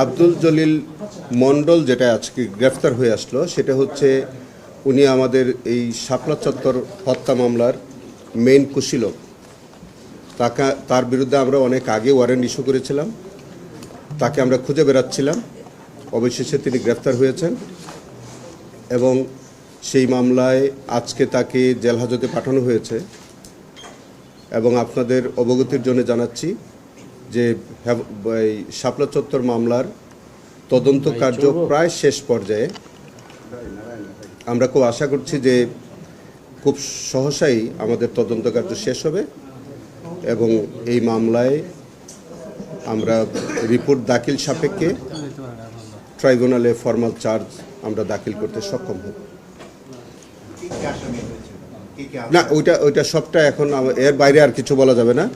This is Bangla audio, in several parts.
আব্দুল জলিল মণ্ডল যেটা আজকে গ্রেফতার হয়ে আসলো সেটা হচ্ছে উনি আমাদের এই শাপলা চত্বর হত্যা মামলার মেইন কুশীলব। তার বিরুদ্ধে আমরা অনেক আগে ওয়ারেন্ট ইস্যু করেছিলাম, তাকে আমরা খুঁজে বেড়াচ্ছিলাম, অবশেষে তিনি গ্রেফতার হয়েছেন এবং সেই মামলায় আজকে তাকে জেল হাজতে পাঠানো হয়েছে। এবং আপনাদের অবগতির জন্য জানাচ্ছি যে এই শাপলা চত্বর মামলার তদন্ত কার্য প্রায় শেষ পর্যায়ে। আমরা খুব আশা করছি যে খুব সহসাই আমাদের তদন্ত কার্য শেষ হবে এবং এই মামলায় আমরা রিপোর্ট দাখিল সাপেক্ষে ট্রাইব্যুনালে ফর্মাল চার্জ আমরা দাখিল করতে সক্ষম হব। না, ওইটা সবটা এখন এর বাইরে আর কিছু বলা যাবে না,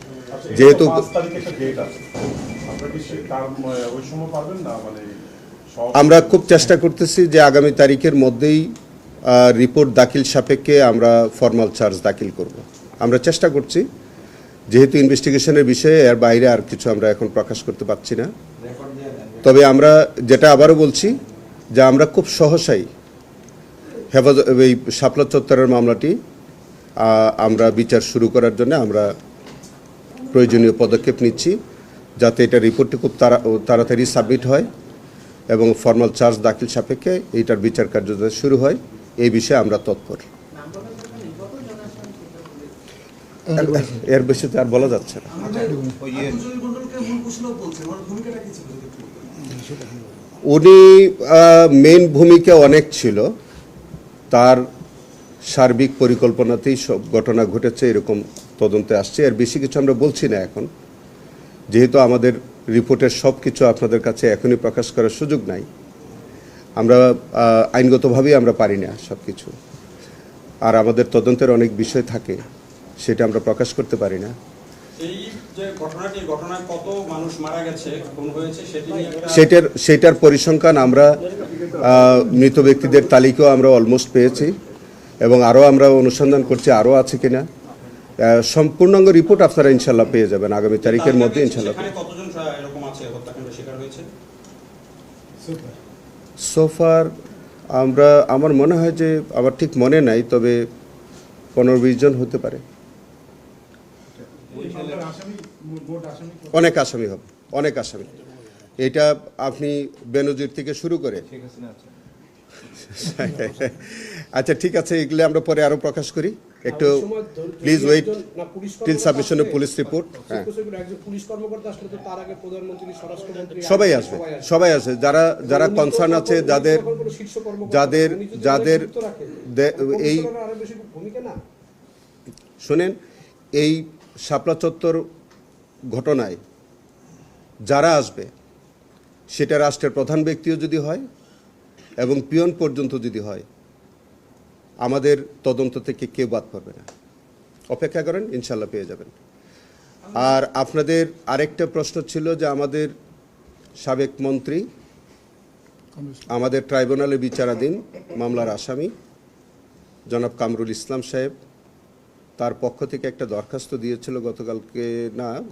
যেহেতু আমরা খুব চেষ্টা করতেছি যে আগামী তারিখের মধ্যেই রিপোর্ট দাখিল সাপেক্ষে আমরা ফর্মাল চার্জ দাখিল করব। আমরা চেষ্টা করছি, যেহেতু ইনভেস্টিগেশনের বিষয়ে এর বাইরে আর কিছু আমরা এখন প্রকাশ করতে পারছি না। তবে আমরা যেটা আবারও বলছি যে আমরা খুব সহসাই এই শাপলা চত্বরের মামলাটি আমরা বিচার শুরু করার জন্য আমরা প্রয়োজনীয় পদক্ষেপ নিচ্ছি, যাতে এটা রিপোর্টটি খুব তাড়াতাড়ি সাবমিট হয় এবং ফর্মাল চার্জ দাখিল সাপেক্ষে এইটার বিচার কার্য শুরু হয়। এই বিষয়ে আমরা তৎপর। এর বেশি তো আর বলা যাচ্ছে না। উনি মেইন ভূমিকা অনেক ছিল, তার সার্বিক পরিকল্পনাতেই সব ঘটনা ঘটেছে এরকম তদন্তে আসছে। এর বেশি কিছু আমরা বলছি না এখন, যেহেতু আমাদের রিপোর্টের সব কিছু আপনাদের কাছে এখনই প্রকাশ করার সুযোগ নাই। আমরা আইনগতভাবেই আমরা পারি না সব কিছু, আর আমাদের তদন্তের অনেক বিষয় থাকে, সেটা আমরা প্রকাশ করতে পারি না। সেটার পরিসংখ্যান আমরা মৃত ব্যক্তিদের তালিকাও আমরা অলমোস্ট পেয়েছি এবং আরও আমরা অনুসন্ধান করছি আরও আছে কিনা। সম্পূর্ণাঙ্গ রিপোর্ট আপনারা ইনশাল্লাহ পেয়ে যাবেন আগামী তারিখের মধ্যে ইনশাল্লাহ। সোফার আমার মনে হয় যে, আমার ঠিক মনে নাই, তবে 15-20 জন হতে পারে। অনেক আসামি হবে, অনেক আসামি। এটা আপনি বেনজির থেকে শুরু করে আচ্ছা ঠিক আছে, এগুলো আমরা পরে আরো প্রকাশ করি। একটু please wait till submission of police report. সবাই আসবে, সবাই আসবে, যারা কনসার্ন আছে, যাদের এই শোনেন, এই শাপলা চত্বর ঘটনায় যারা আসবে সেটা রাষ্ট্রের প্রধান ব্যক্তিও যদি হয় এবং পিয়ন পর্যন্ত যদি হয়, আমাদের তদন্ত থেকে কেউ বাদ পড়বে না। অপেক্ষা করেন, ইনশাল্লাহ পেয়ে যাবেন। আর আপনাদের আরেকটা প্রশ্ন ছিল যে আমাদের সাবেক মন্ত্রী, আমাদের ট্রাইব্যুনালে বিচারাধীন মামলার আসামি জনাব কামরুল ইসলাম সাহেব, তার পক্ষ থেকে একটা দরখাস্ত দিয়েছিল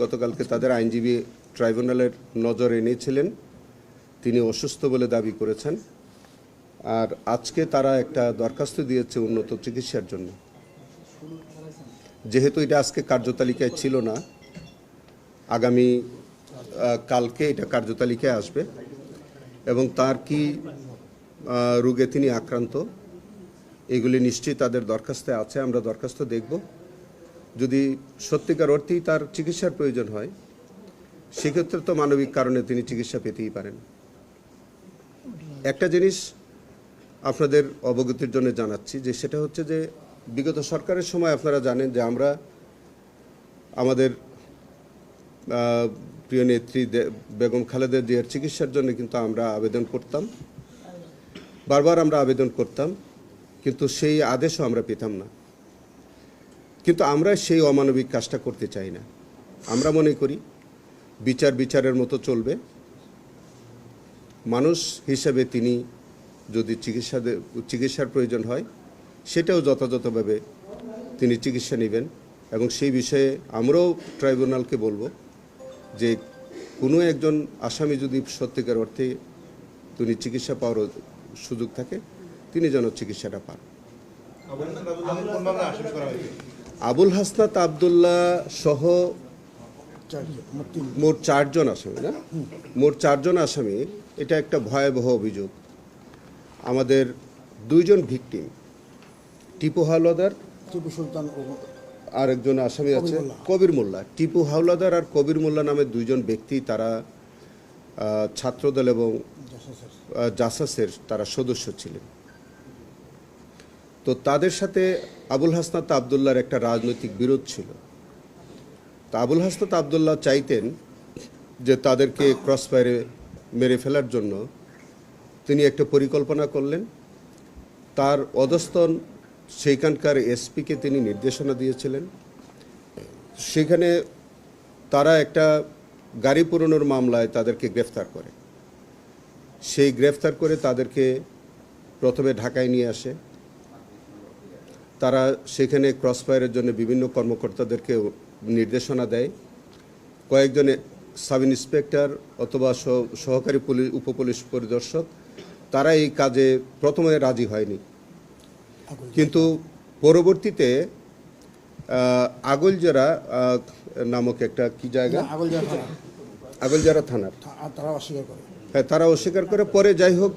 গতকালকে তাদের আইনজীবী ট্রাইব্যুনালের নজরে এনেছিলেন। তিনি অসুস্থ বলে দাবি করেছেন, আর আজকে তারা একটা দরখাস্ত দিয়েছে উন্নত চিকিৎসার জন্য। যেহেতু এটা আজকে কার্যতালিকায় ছিল না, আগামী কালকে এটা কার্যতালিকায় আসবে এবং তার কি রোগে তিনি আক্রান্ত এগুলি নিশ্চয়ই তাদের দরখাস্তে আছে। আমরা দরখাস্ত দেখব, যদি সত্যিকার অর্থেই তার চিকিৎসার প্রয়োজন হয়, সেক্ষেত্রে তো মানবিক কারণে তিনি চিকিৎসা পেতেই পারেন। একটা জিনিস আপনাদের অবগতির জন্য জানাচ্ছি, যে সেটা হচ্ছে যে বিগত সরকারের সময় আপনারা জানেন যে আমরা আমাদের প্রিয় নেত্রী বেগম খালেদা জিয়ার চিকিৎসার জন্য কিন্তু আমরা আবেদন করতাম, বারবার আমরা আবেদন করতাম, কিন্তু সেই আদেশও আমরা পেতাম না। কিন্তু আমরা সেই অমানবিক কাজটা করতে চাই না। আমরা মনে করি বিচারের মতো চলবে। মানুষ হিসেবে তিনি যদি চিকিৎসার প্রয়োজন হয়, সেটাও যথাযথভাবে তিনি চিকিৎসা নেবেন এবং সেই বিষয়ে আমরাও ট্রাইব্যুনালকে বলবো যে কোনো একজন আসামি যদি সত্যিকার অর্থে তিনি চিকিৎসা পাওয়ার সুযোগ থাকে, তিনি যেন চিকিৎসাটা পান। আবুল হাসনাত আবদুল্লাহ সহ মোট 4 জন আসামি, না মোট 4 জন আসামি। এটা একটা ভয়াবহ অভিযোগ। আমাদের 2 জন ভিকটিম, টিপু হাওলাদার, টিপু সুলতান, আরেকজন আসামি আছে কবির মোল্লা। টিপু হাওলাদার আর কবির মোল্লা নামে 2 জন ব্যক্তি, তারা ছাত্রদল এবং জাসাসের তারা সদস্য ছিলেন। তো তাদের সাথে আবুল হাসনাত আবদুল্লাহর একটা রাজনৈতিক বিরোধ ছিল। তা আবুল হাসনাত আবদুল্লাহ চাইতেন যে তাদেরকে ক্রসফায়ারে মেরে ফেলার জন্য তিনি একটা পরিকল্পনা করলেন। তার অধস্তন সেইখানকার এসপিকে তিনি নির্দেশনা দিয়েছিলেন। সেখানে তারা একটা গাড়ি পোড়ানোর মামলায় তাদেরকে গ্রেফতার করে। সেই গ্রেফতার করে তাদেরকে প্রথমে ঢাকায় নিয়ে আসে। তারা সেখানে ক্রসফায়ারের জন্য বিভিন্ন কর্মকর্তাদেরকে নির্দেশনা দেয়। কয়েকজন সাব ইন্সপেক্টর অথবা সহকারী উপপুলিশ পরিদর্শক, তারা এই কাজে প্রথমে রাজি হয়নি, কিন্তু পরবর্তীতে আগলজারা নামক একটা কি জায়গা, আগলজারা থানার, হ্যাঁ, তারা অস্বীকার করে। পরে যাই হোক,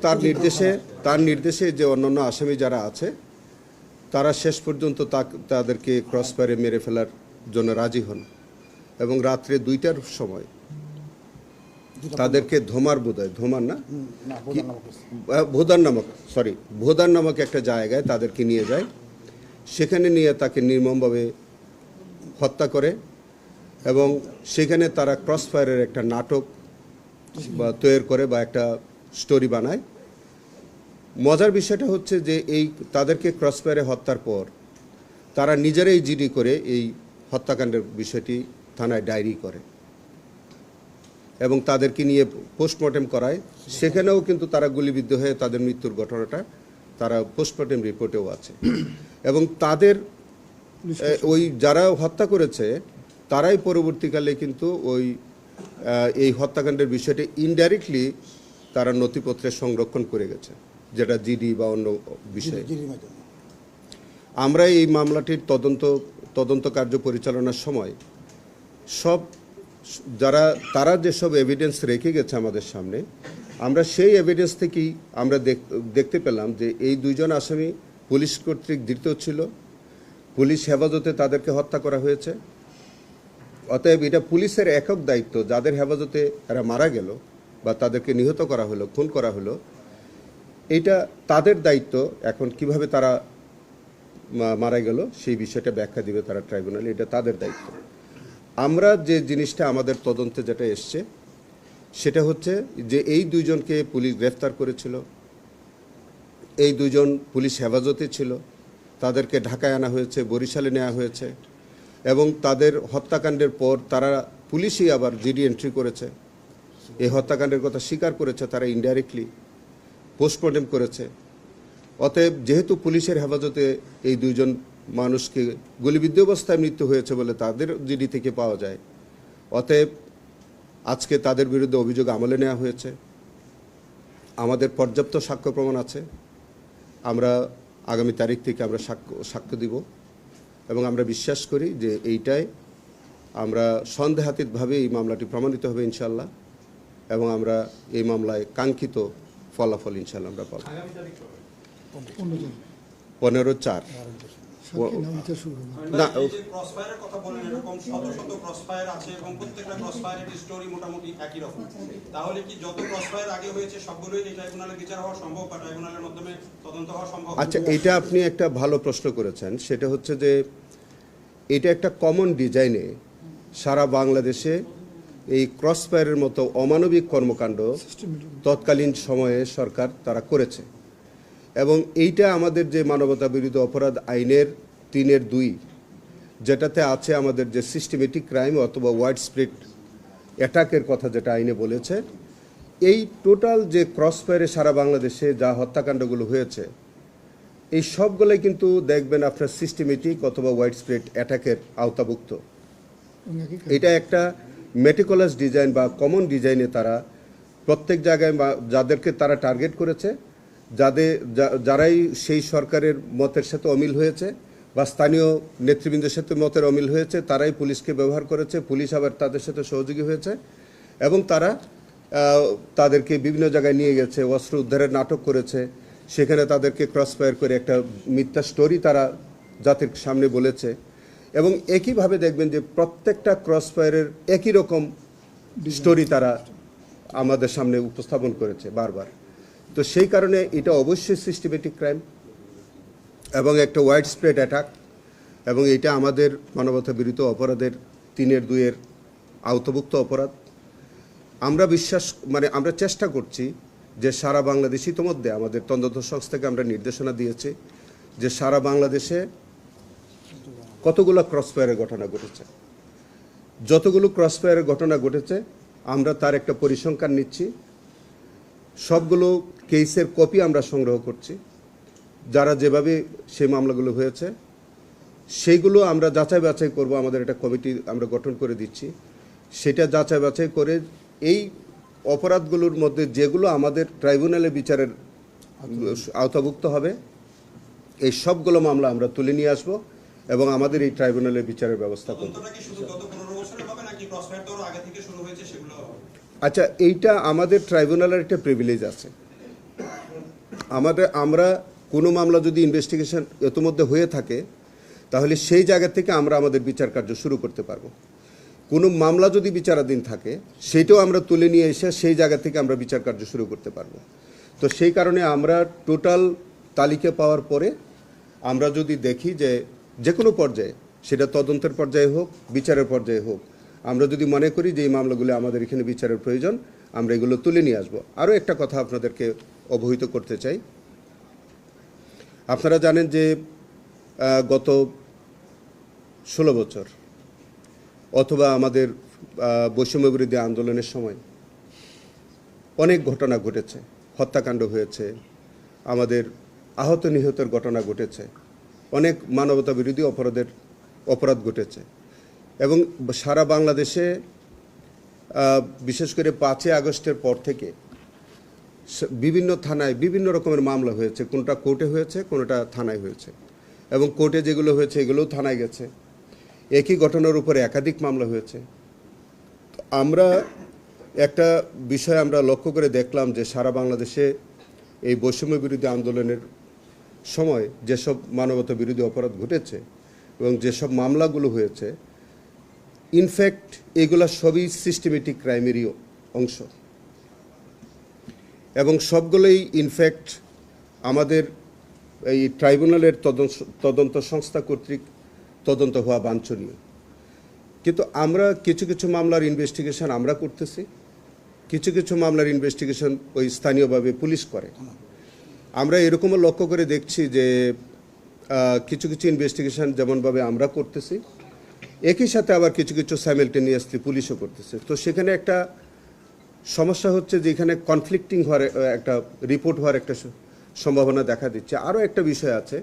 তার নির্দেশে যে অন্যান্য আসামি যারা আছে তারা শেষ পর্যন্ত তাদেরকে ক্রসফায়ারে মেরে ফেলার জন্য রাজি হন এবং রাত্রে 2টার সময় তাদেরকে ভোদার নামক একটা জায়গায় তাদেরকে নিয়ে যায়। সেখানে নিয়ে তাকে নির্মমভাবে হত্যা করে এবং সেখানে তারা ক্রসফায়ারের একটা নাটক তৈরি করে বা একটা স্টোরি বানায়। মজার বিষয়টা হচ্ছে যে তাদেরকে ক্রসফায়ারে হত্যার পর তারা নিজেরাই জিডি করে এই হত্যাকাণ্ডের বিষয়টি থানায় ডায়েরি করে এবং তাদেরকে নিয়ে পোস্টমর্টেম করায়। সেখানেও কিন্তু তারা গুলিবিদ্ধ হয়ে তাদের মৃত্যুর ঘটনাটা তারা পোস্টমর্টেম রিপোর্টেও আছে। এবং তাদের ওই যারা হত্যা করেছে তারাই পরবর্তীকালে কিন্তু এই হত্যাকাণ্ডের বিষয়টি ইনডাইরেক্টলি তারা নথিপত্রে সংরক্ষণ করে গেছে, যেটা জিডি বা অন্য বিষয়ে। আমরা এই মামলাটির তদন্ত কার্য পরিচালনার সময় তারা যেসব এভিডেন্স রেখে গেছে আমাদের সামনে, আমরা সেই এভিডেন্স থেকেই আমরা দেখতে পেলাম যে এই 2 জন আসামি পুলিশ কর্তৃক ধৃত ছিল, পুলিশ হেফাজতে তাদেরকে হত্যা করা হয়েছে। অতএব এটা পুলিশের একক দায়িত্ব, যাদের হেফাজতে এরা মারা গেল বা তাদেরকে নিহত করা হলো, খুন করা হলো, এটা তাদের দায়িত্ব। এখন কিভাবে তারা মারা গেল সেই বিষয়টা ব্যাখ্যা দিবে তারা ট্রাইব্যুনালে, এটা তাদের দায়িত্ব। আমরা যে জিনিসটা আমাদের তদন্তে যেটা এসছে সেটা হচ্ছে যে এই 2 জনকে পুলিশ গ্রেফতার করেছিল, এই 2 জন পুলিশ হেফাজতে ছিল, তাদেরকে ঢাকায় আনা হয়েছে, বরিশালে নেওয়া হয়েছে এবং তাদের হত্যাকাণ্ডের পর তারা পুলিশই আবার জিডি এন্ট্রি করেছে, এই হত্যাকাণ্ডের কথা স্বীকার করেছে, তারা ইনডাইরেক্টলি পোস্টমর্টেম করেছে। অতএব যেহেতু পুলিশের হেফাজতে এই 2 জন মানুষকে গুলিবিদ্ধ অবস্থায় মৃত্যু হয়েছে বলে তাদের জিডি থেকে পাওয়া যায়, অতএব আজকে তাদের বিরুদ্ধে অভিযোগ আমলে নেওয়া হয়েছে। আমাদের পর্যাপ্ত সাক্ষ্য প্রমাণ আছে। আমরা আগামী তারিখ থেকে আমরা সাক্ষ্য দিব এবং আমরা বিশ্বাস করি যে এইটাই আমরা সন্দেহাতীতভাবে এই মামলাটি প্রমাণিত হবে ইনশাল্লাহ, এবং আমরা এই মামলায় কাঙ্ক্ষিত ফলাফল ইনশাল্লাহ আমরা পাবো। 15/4 না, ক্রসফায়ারের কথা বলেন, এরকম শত শত ক্রসফায়ার আছে এবং প্রত্যেকটা ক্রসফায়ারের স্টোরি মোটামুটি একই রকম। তাহলে কি যত ক্রসফায়ার আগে হয়েছে সবগুলোই এই ট্রাইব্যুনালে বিচার হওয়া সম্ভব বা ট্রাইব্যুনালের মাধ্যমে তদন্ত হওয়া সম্ভব? আচ্ছা, এটা আপনি একটা ভালো প্রশ্ন করেছেন। সেটা হচ্ছে যে এটা একটা কমন ডিজাইনে সারা বাংলাদেশে এই ক্রসফায়ারের মতো অমানবিক কর্মকাণ্ড তৎকালীন সময়ে সরকার তারা করেছে এবং এইটা আমাদের যে মানবতা বিরোধী অপরাধ আইনের 3(2) যেটাতে আছে আমাদের যে সিস্টেমেটিক ক্রাইম অথবা ওয়াইড স্প্রেড অ্যাটাকের কথা যেটা আইনে বলেছে, এই টোটাল যে ক্রসফায়ারে সারা বাংলাদেশে যা হত্যাকাণ্ডগুলো হয়েছে এই সবগুলোই কিন্তু দেখবেন আপনার সিস্টেমেটিক অথবা ওয়াইড স্প্রেড অ্যাটাকের আওতাভুক্ত। এটা একটা মেটিকুলাস ডিজাইন বা কমন ডিজাইনে তারা প্রত্যেক জায়গায় যাদেরকে তারা টার্গেট করেছে, যারাই সেই সরকারের মতের সাথে অমিল হয়েছে বা স্থানীয় নেতৃবৃন্দের সাথে মতের অমিল হয়েছে, তারাই পুলিশকে ব্যবহার করেছে, পুলিশ আবার তাদের সাথে সহযোগী হয়েছে এবং তারা তাদেরকে বিভিন্ন জায়গায় নিয়ে গেছে, অস্ত্র উদ্ধারের নাটক করেছে, সেখানে তাদেরকে ক্রস ফায়ার করে একটা মিথ্যা স্টোরি তারা জাতির সামনে বলেছে। এবং একইভাবে দেখবেন যে প্রত্যেকটা ক্রস ফায়ারের একই রকম স্টোরি তারা আমাদের সামনে উপস্থাপন করেছে বারবার। তো সেই কারণে এটা অবশ্যই সিস্টেমেটিক ক্রাইম এবং একটা ওয়াইড স্প্রেড অ্যাটাক, এবং এটা আমাদের মানবতা বিরোধী অপরাধের 3-2 আওতাভুক্ত অপরাধ। আমরা চেষ্টা করছি যে সারা বাংলাদেশ, ইতোমধ্যে আমাদের তদন্ত সংস্থাকে আমরা নির্দেশনা দিয়েছি যে সারা বাংলাদেশে কতগুলো ক্রসফায়ারের ঘটনা ঘটেছে, যতগুলো ক্রসফায়ারের ঘটনা ঘটেছে আমরা তার একটা পরিসংখ্যান নিচ্ছি, সবগুলো কেসের কপি আমরা সংগ্রহ করছি, যারা যেভাবে সেই মামলাগুলো হয়েছে সেইগুলো আমরা যাচাই বাছাই করব। আমাদের একটা কমিটি আমরা গঠন করে দিচ্ছি, সেটা যাচাই বাছাই করে এই অপরাধগুলোর মধ্যে যেগুলো আমাদের ট্রাইব্যুনালে বিচারের আওতাভুক্ত হবে এই সবগুলো মামলা আমরা তুলে নিয়ে আসব এবং আমাদের এই ট্রাইব্যুনালে বিচারের ব্যবস্থা করব। আচ্ছা, এইটা আমাদের ট্রাইব্যুনালের একটা প্রিভিলেজ আছে। আমরা কোনো মামলা যদি ইনভেস্টিগেশন ইতিমধ্যে হয়ে থাকে তাহলে সেই জায়গা থেকে আমরা আমাদের বিচার কার্য শুরু করতে পারবো। কোনো মামলা যদি বিচারাধীন থাকে সেটাও আমরা তুলে নিয়ে এসে সেই জায়গা থেকে আমরা বিচার কার্য শুরু করতে পারবো। তো সেই কারণে আমরা টোটাল তালিকা পাওয়ার পরে আমরা যদি দেখি যে কোনো পর্যায়ে, সেটা তদন্তের পর্যায়ে হোক, বিচারের পর্যায়ে হোক, আমরা যদি মনে করি যে এই মামলাগুলো আমাদের এখানে বিচারের প্রয়োজন, আমরা এগুলো তুলে নিয়ে আসবো। আরও একটা কথা আপনাদেরকে অবহিত করতে চাই। আপনারা জানেন যে গত 16 বছর অথবা আমাদের বৈষম্য বিরোধী আন্দোলনের সময় অনেক ঘটনা ঘটেছে, হত্যাকাণ্ড হয়েছে, আমাদের আহত নিহতের ঘটনা ঘটেছে, অনেক মানবতা বিরোধী অপরাধ ঘটেছে এবং সারা বাংলাদেশে বিশেষ করে 5ই আগস্টের পর থেকে বিভিন্ন থানায় বিভিন্ন রকমের মামলা হয়েছে, কোনটা কোর্টে হয়েছে, কোনটা থানায় হয়েছে, এবং কোর্টে যেগুলো হয়েছে এগুলোও থানায় গেছে। একই ঘটনার উপরে একাধিক মামলা হয়েছে। আমরা একটা বিষয় আমরা লক্ষ্য করে দেখলাম যে সারা বাংলাদেশে এই বৈষম্য বিরোধী আন্দোলনের সময় যেসব মানবতা বিরোধী অপরাধ ঘটেছে এবং যেসব মামলাগুলো হয়েছে, ইনফ্যাক্ট এগুলা সবই সিস্টেমেটিক ক্রাইমেরই অংশ এবং সবগুলোই ইনফ্যাক্ট আমাদের এই ট্রাইব্যুনালের তদন্ত সংস্থা কর্তৃক তদন্ত হওয়া বাঞ্ছনীয়। কিন্তু আমরা কিছু কিছু মামলার ইনভেস্টিগেশন আমরা করতেছি, কিছু কিছু মামলার ইনভেস্টিগেশন ওই স্থানীয়ভাবে পুলিশ করে। আমরা এরকমও লক্ষ্য করে দেখছি যে কিছু কিছু ইনভেস্টিগেশন যেমনভাবে আমরা করতেছি, একই সাথে আবার কিছু কিছু সাইমেলটেনিয়াসলি পুলিশও করতেছে। তো সেখানে একটা সমস্যা হচ্ছে যে এখানে কনফ্লিক্টিং হওয়ার একটা রিপোর্ট হওয়ার একটা সম্ভাবনা দেখা দিচ্ছে। আরও একটা বিষয় আছে,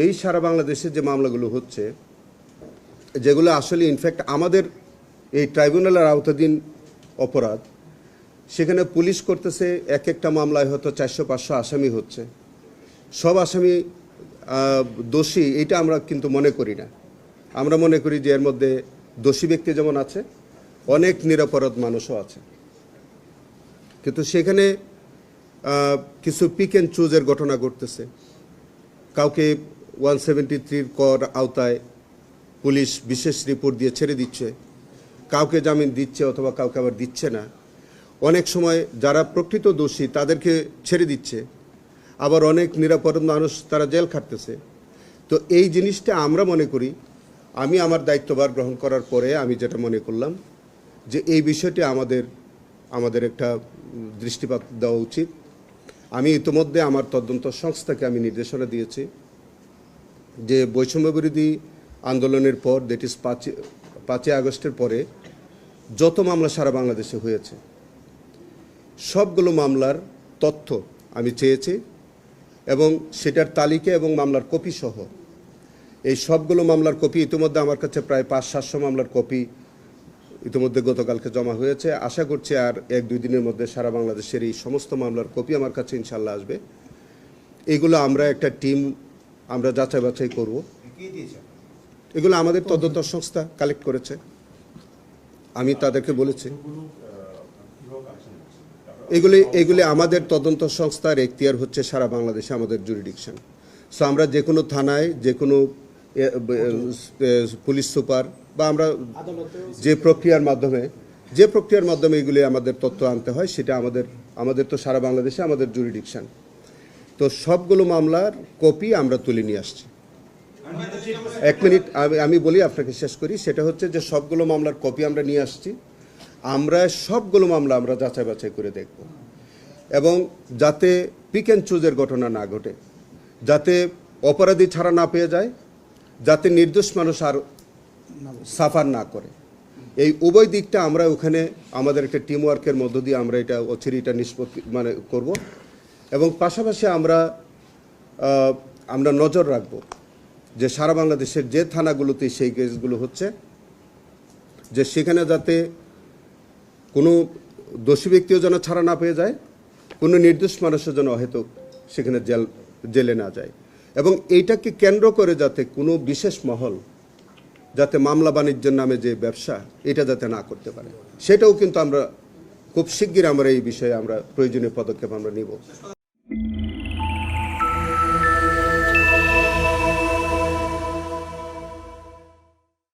এই সারা বাংলাদেশে যে মামলাগুলো হচ্ছে, যেগুলো আসলে ইনফ্যাক্ট আমাদের এই ট্রাইব্যুনালের আওতাধীন অপরাধ, সেখানে পুলিশ করতেছে এক একটা মামলায় হয়তো 400-500 আসামি হচ্ছে, সব আসামি দোষী এইটা আমরা কিন্তু মনে করি না। আমরা মনে করি যে এর মধ্যে দোষী ব্যক্তি যেমন আছে, অনেক নিরপরাধ মানুষও আছে। কিন্তু সেখানে কিছু পিক অ্যান্ড চুজের ঘটনা ঘটতেছে। কাউকে 173 কর আওতায় পুলিশ বিশেষ রিপোর্ট দিয়ে ছেড়ে দিচ্ছে, কাউকে জামিন দিচ্ছে অথবা কাউকে আবার দিচ্ছে না। অনেক সময় যারা প্রকৃত দোষী তাদেরকে ছেড়ে দিচ্ছে, আবার অনেক নিরাপরাধ মানুষ তারা জেল খাটতেছে। তো এই জিনিসটা আমরা মনে করি, আমি আমার দায়িত্বভার গ্রহণ করার পরে আমি যেটা মনে করলাম যে এই বিষয়টি আমাদের একটা দৃষ্টিপাত দেওয়া উচিত। আমি ইতিমধ্যে আমার তদন্ত সংস্থাকে আমি নির্দেশনা দিয়েছি যে বৈষম্য বিরোধী আন্দোলনের পর, দ্যাট ইজ 5ই আগস্টের পরে যত মামলা সারা বাংলাদেশে হয়েছে সবগুলো মামলার তথ্য আমি চেয়েছি এবং সেটার তালিকা এবং মামলার কপি সহ এই সবগুলো মামলার কপি ইতিমধ্যে আমার কাছে প্রায় 500-700 মামলার কপি ইতিমধ্যে গতকালকে জমা হয়েছে। আশা করছি আর 1-2 দিনের মধ্যে সারা বাংলাদেশের এই সমস্ত মামলার কপি আমার কাছে ইনশাল্লাহ আসবে। এগুলো আমরা একটা টিম আমরা যাচাই বাছাই করব। এগুলো আমাদের তদন্ত সংস্থা কালেক্ট করেছে, আমি তাদেরকে বলেছি। এগুলি আমাদের তদন্ত সংস্থার এখতিয়ার হচ্ছে সারা বাংলাদেশে আমাদের জুরিডিকশন। সো আমরা যে কোনো থানায় যে কোনো পুলিশ সুপার বা আমরা যে প্রক্রিয়ার মাধ্যমে এগুলি আমাদের তথ্য আনতে হয়, সেটা আমাদের তো সারা বাংলাদেশে আমাদের জুরিডিকশন। তো সবগুলো মামলার কপি আমরা তুলে নিয়ে আসছি। 1 মিনিট আমি বলি, আপনাকে শেষ করি। সেটা হচ্ছে যে সবগুলো মামলার কপি আমরা নিয়ে আসছি। আমরা সবগুলো মামলা আমরা যাচাই বাছাই করে দেখব, এবং যাতে পিক অ্যান্ড চুজের ঘটনা না ঘটে, যাতে অপরাধী ছাড়া না পেয়ে যায়, যাতে নির্দোষ মানুষ আর সাফার না করে, এই উভয় দিকটা আমরা ওখানে আমাদের একটা টিম ওয়ার্কের মধ্য দিয়ে আমরা এটা অচিরেই নিষ্পত্তি করব। এবং পাশাপাশি আমরা নজর রাখব যে সারা বাংলাদেশের যে থানাগুলোতে সেই কেসগুলো হচ্ছে, যে সেখানে যাতে কোনো দোষী ব্যক্তিও যেন ছাড়া না পেয়ে যায়, কোনো নির্দোষ মানুষের যেন অহেতুক সেখানে জেলে না যায়, এবং এইটাকে কেন্দ্র করে যাতে কোনো বিশেষ মহল যাতে মামলা বাণিজ্যের নামে যে ব্যবসা, এটা যাতে না করতে পারে, সেটাও কিন্তু আমরা খুব শিগগির আমরা এই বিষয়ে আমরা প্রয়োজনীয় পদক্ষেপ আমরা নিব।